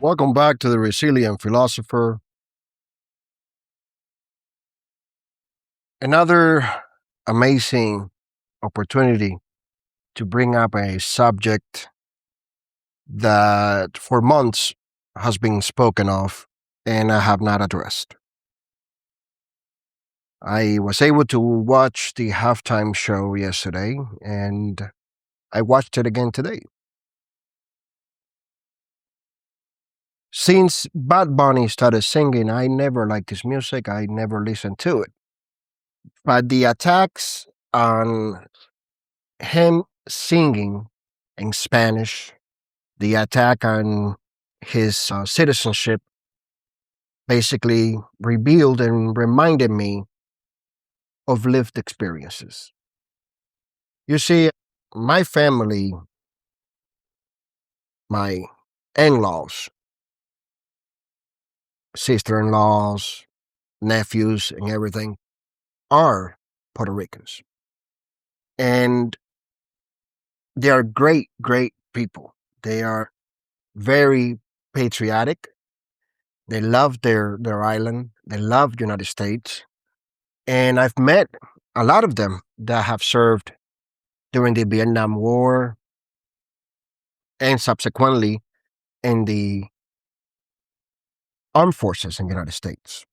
Welcome back to the Resilient Philosopher. Another amazing opportunity to bring up a subject that for months has been spoken of and I have not addressed. I was able to watch the halftime show yesterday and I watched it again today. Since Bad Bunny started singing, I never liked his music, I never listened to it. But the attacks on him singing in Spanish, the attack on his citizenship basically revealed and reminded me of lived experiences. You see, my family, my in laws, sister in laws, nephews, and everything are Puerto Ricans. And they are great, great people. They are very patriotic. They love their island. They love the United States. And I've met a lot of them that have served during the Vietnam War and subsequently in the armed forces in the United States.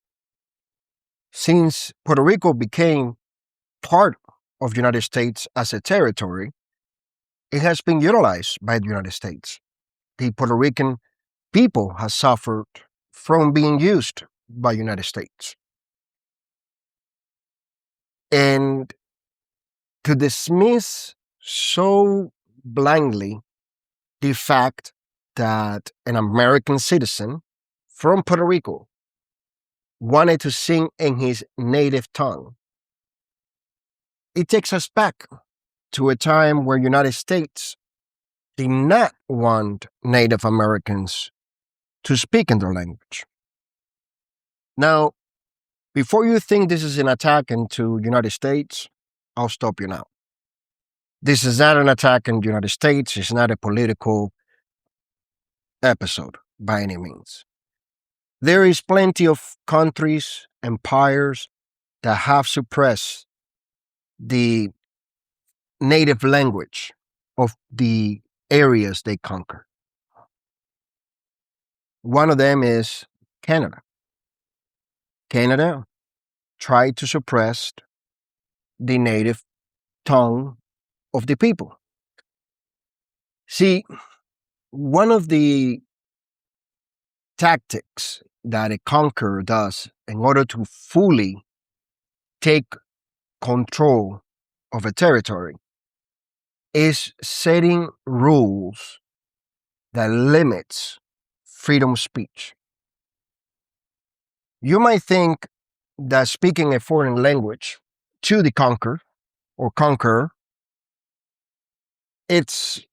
Since Puerto Rico became part of the United States as a territory, it has been utilized by the United States. The Puerto Rican people have suffered from being used by the United States. And to dismiss so blindly the fact that an American citizen from Puerto Rico wanted to sing in his native tongue, it takes us back to a time where United States did not want Native Americans to speak in their language. Now, before you think this is an attack into United States, I'll stop you now. This is not an attack in the United States. It's not a political episode by any means. There is plenty of countries, empires that have suppressed the native language of the areas they conquer. One of them is Canada. Canada tried to suppress the native tongue of the people. See, one of the tactics that a conqueror does in order to fully take control of a territory is setting rules that limits freedom of speech. You might think that speaking a foreign language to the conquered or conqueror, it's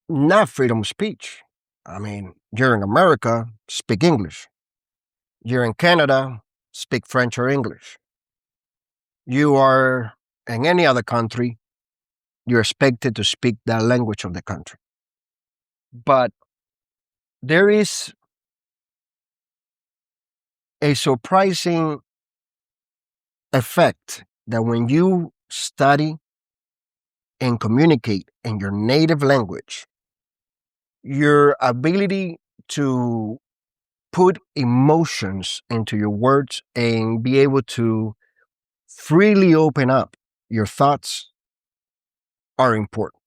not freedom of speech. I mean, you're in America, speak English. You're in Canada, speak French or English. You are in any other country, you're expected to speak that language of the country. But there is a surprising effect that when you study and communicate in your native language, your ability to put emotions into your words and be able to freely open up your thoughts are important.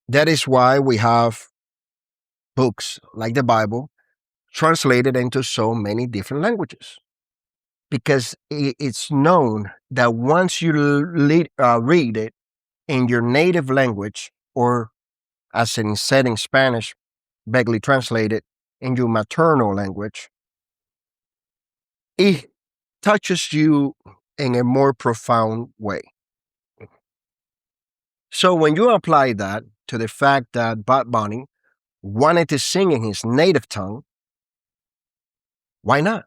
That is why we have books like the Bible translated into so many different languages. Because it's known that once you read it in your native language, or as in said in Spanish, vaguely translated in your maternal language, it touches you in a more profound way. So when you apply that to the fact that Bad Bunny wanted to sing in his native tongue, why not?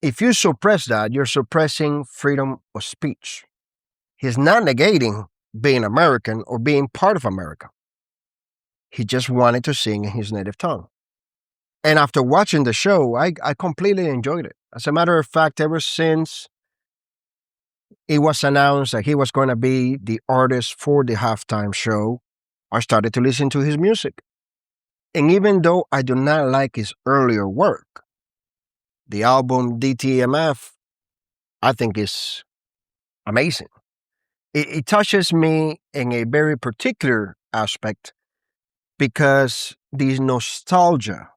If you suppress that, you're suppressing freedom of speech. He's not negating being American or being part of America. He just wanted to sing in his native tongue. And after watching the show, I completely enjoyed it. As a matter of fact, ever since it was announced that he was going to be the artist for the halftime show, I started to listen to his music. And even though I do not like his earlier work, the album DTMF, I think is amazing. It touches me in a very particular aspect because the nostalgia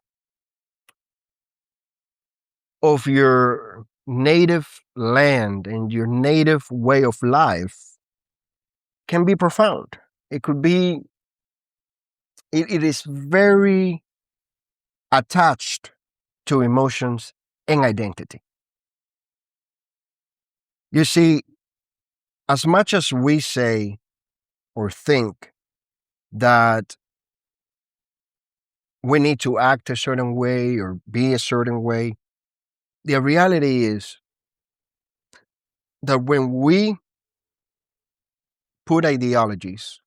of your native land and your native way of life can be profound. It could be, it is very attached to emotions and identity. You see, as much as we say or think that we need to act a certain way or be a certain way, the reality is that when we put ideologies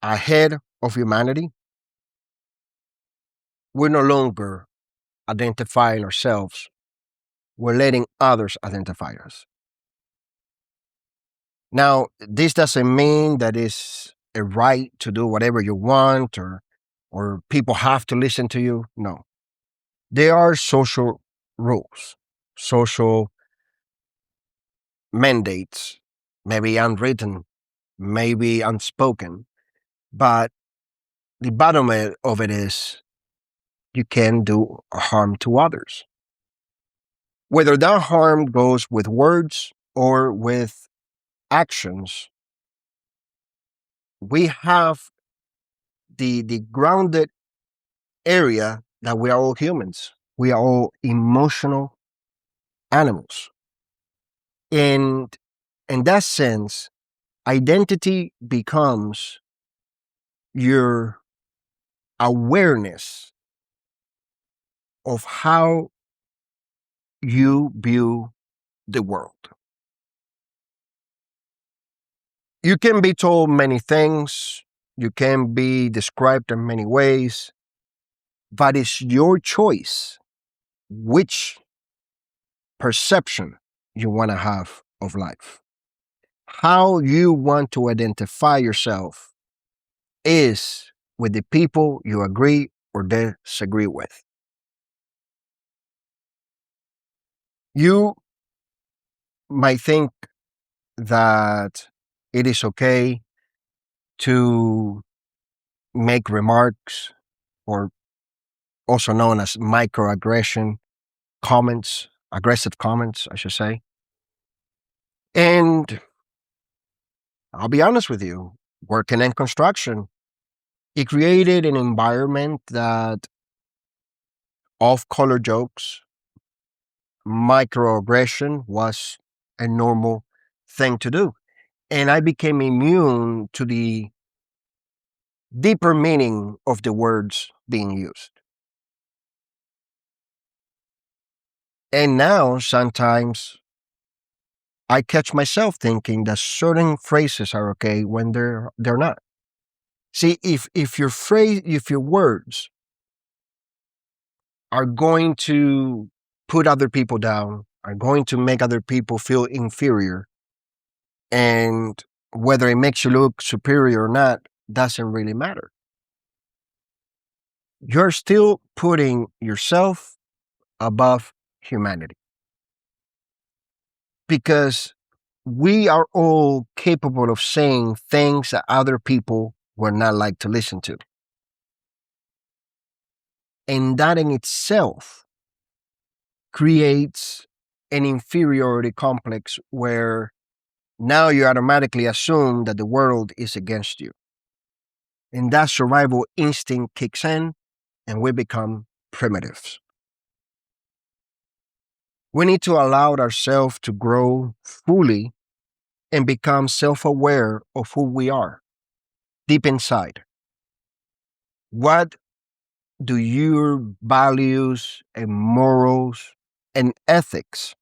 ahead of humanity, we're no longer identifying ourselves, we're letting others identify us. Now, this doesn't mean that it's a right to do whatever you want or people have to listen to you. No. There are social rules, social mandates, maybe unwritten, maybe unspoken, but the bottom of it is you can do harm to others. Whether that harm goes with words or with actions, we have the grounded area that we are all humans. We are all emotional animals. And in that sense, identity becomes your awareness of how you view the world. You can be told many things, you can be described in many ways, but it's your choice which perception you want to have of life. How you want to identify yourself is with the people you agree or disagree with. You might think that it is okay to make remarks, or also known as microaggression comments, aggressive comments, I should say. And I'll be honest with you, working in construction, it created an environment that off color jokes, microaggression was a normal thing to do. And I became immune to the deeper meaning of the words being used. And now sometimes I catch myself thinking that certain phrases are okay when they're not. See, if your phrase, if your words are going to put other people down, are going to make other people feel inferior, and whether it makes you look superior or not doesn't really matter. You're still putting yourself above humanity, because we are all capable of saying things that other people would not like to listen to. And that in itself creates an inferiority complex where now you automatically assume that the world is against you. And that survival instinct kicks in and we become primitives. We need to allow ourselves to grow fully and become self aware of who we are deep inside. What do your values and morals and ethics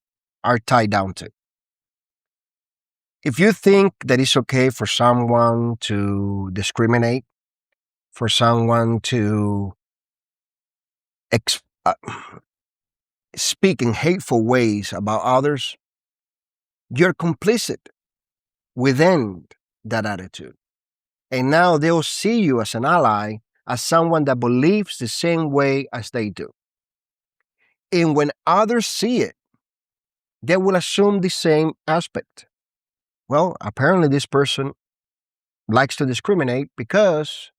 are tied down to? If you think that it's okay for someone to discriminate, for someone to ex- uh, speak in hateful ways about others, you're complicit within that attitude. And now they'll see you as an ally, as someone that believes the same way as they do. And when others see it, they will assume the same aspect. Well, apparently this person likes to discriminate because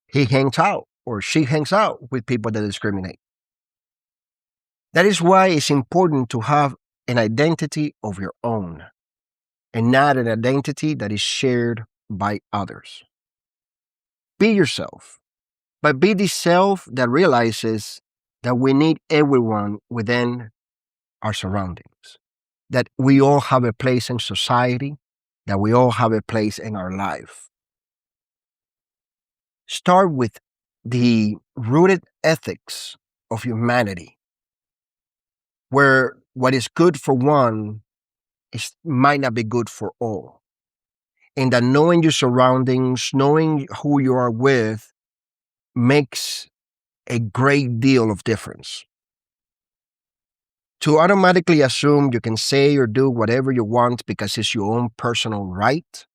he hangs out or she hangs out with people that discriminate. That is why it's important to have an identity of your own and not an identity that is shared by others. Be yourself, but be the self that realizes that we need everyone within our surroundings, that we all have a place in society, that we all have a place in our life. Start with the rooted ethics of humanity, where what is good for one might not be good for all. And that knowing your surroundings, knowing who you are with, makes a great deal of difference. To automatically assume you can say or do whatever you want because it's your own personal right,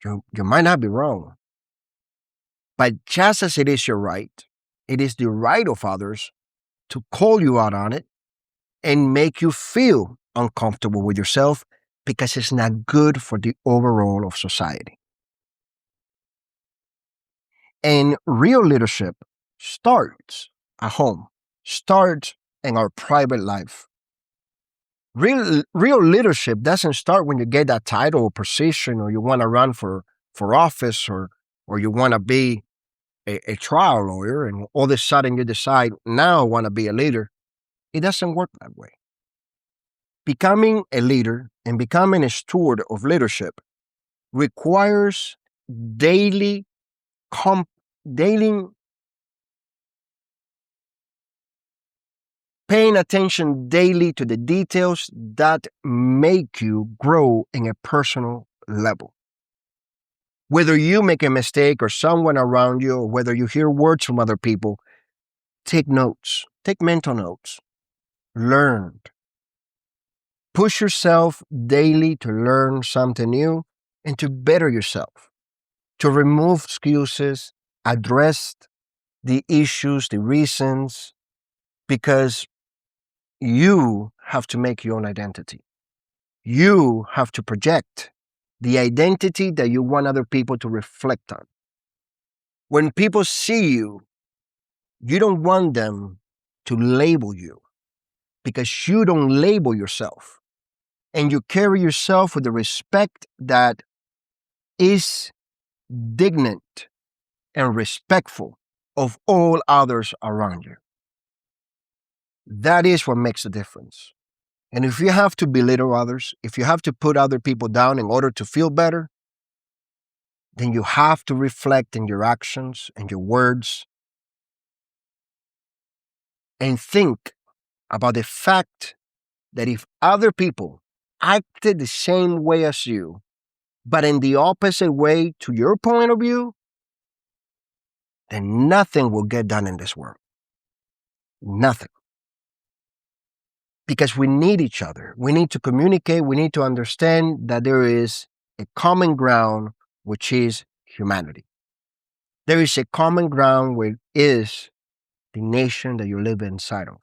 you might not be wrong. But just as it is your right, it is the right of others to call you out on it and make you feel uncomfortable with yourself because it's not good for the overall of society. And real leadership starts at home, starts in our private life. Real leadership doesn't start when you get that title or position or you want to run for office or you want to be a trial lawyer and all of a sudden you decide now I want to be a leader. It doesn't work that way. Becoming a leader and becoming a steward of leadership requires daily, daily paying attention daily to the details that make you grow in a personal level. Whether you make a mistake or someone around you, or whether you hear words from other people, take notes, take mental notes, learn. Push yourself daily to learn something new and to better yourself, to remove excuses, address the issues, the reasons, because you have to make your own identity. You have to project the identity that you want other people to reflect on. When people see you, you don't want them to label you because you don't label yourself. And you carry yourself with the respect that is dignant and respectful of all others around you. That is what makes the difference. And if you have to belittle others, if you have to put other people down in order to feel better, then you have to reflect in your actions and your words and think about the fact that if other people acted the same way as you, but in the opposite way to your point of view, then nothing will get done in this world. Nothing. Because we need each other. We need to communicate. We need to understand that there is a common ground, which is humanity. There is a common ground, which is the nation that you live inside of.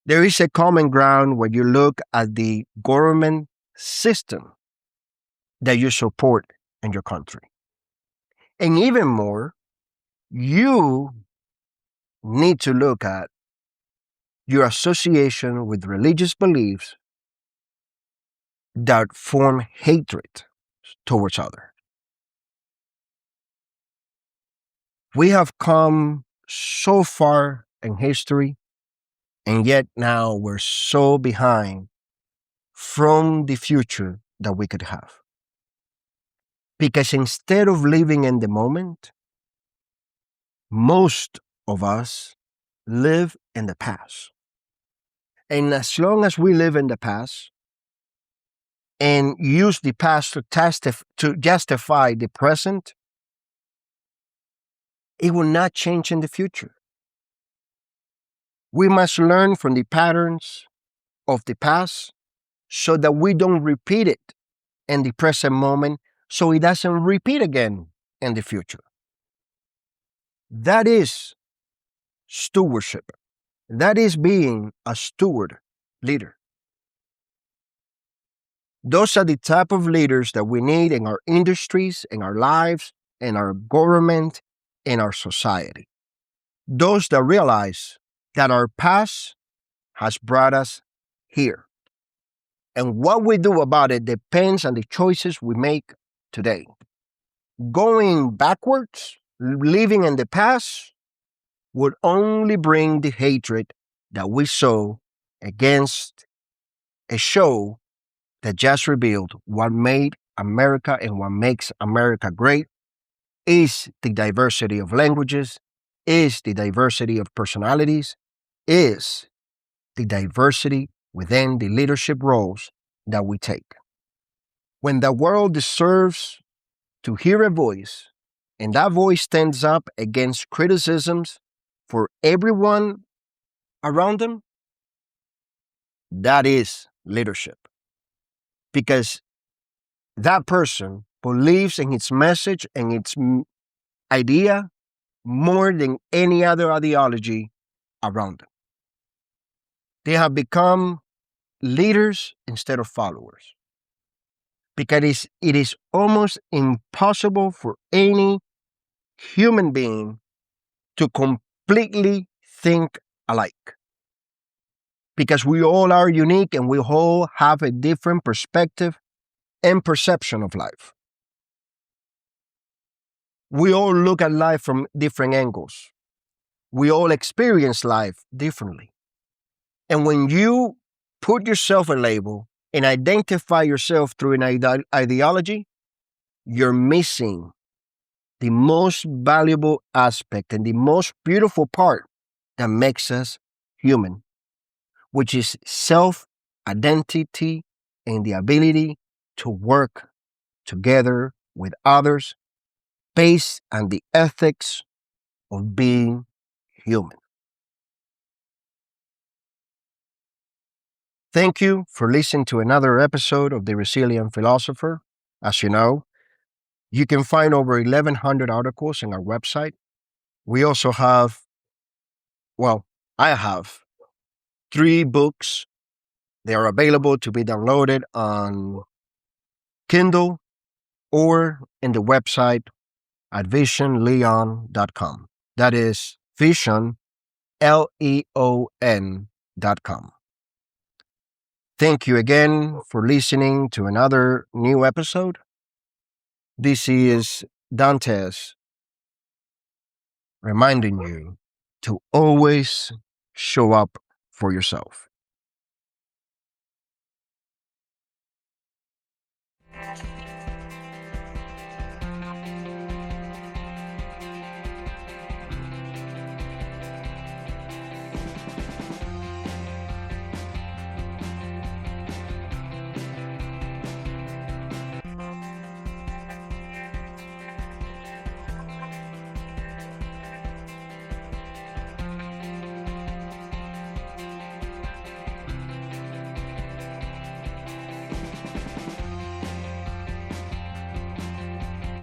There is a common ground when you look at the government system that you support in your country. And even more, you need to look at your association with religious beliefs that form hatred towards others. We have come so far in history, and yet now we're so behind from the future that we could have. Because instead of living in the moment, most of us live in the past. And as long as we live in the past and use the past to justify the present, it will not change in the future. We must learn from the patterns of the past so that we don't repeat it in the present moment, so it doesn't repeat again in the future. That is stewardship. That is being a steward leader. Those are the type of leaders that we need in our industries, in our lives, in our government, in our society. Those that realize that our past has brought us here. And what we do about it depends on the choices we make today. Going backwards, living in the past, would only bring the hatred that we saw against a show that just revealed what made America and what makes America great is the diversity of languages, is the diversity of personalities, is the diversity within the leadership roles that we take. When the world deserves to hear a voice, and that voice stands up against criticisms for everyone around them, that is leadership. Because that person believes in its message and its idea more than any other ideology around them. They have become leaders instead of followers. Because it is almost impossible for any human being to completely think alike. Because we all are unique and we all have a different perspective and perception of life. We all look at life from different angles. We all experience life differently. And when you put yourself a label and identify yourself through an ideology, you're missing the most valuable aspect and the most beautiful part that makes us human, which is self identity and the ability to work together with others based on the ethics of being human. Thank you for listening to another episode of The Resilient Philosopher. As you know, you can find over 1,100 articles on our website. We also have, well, I have 3 books. They are available to be downloaded on Kindle or in the website at visionleon.com. That is vision, Leon.com. Thank you again for listening to another new episode. This is Dantes reminding you to always show up for yourself.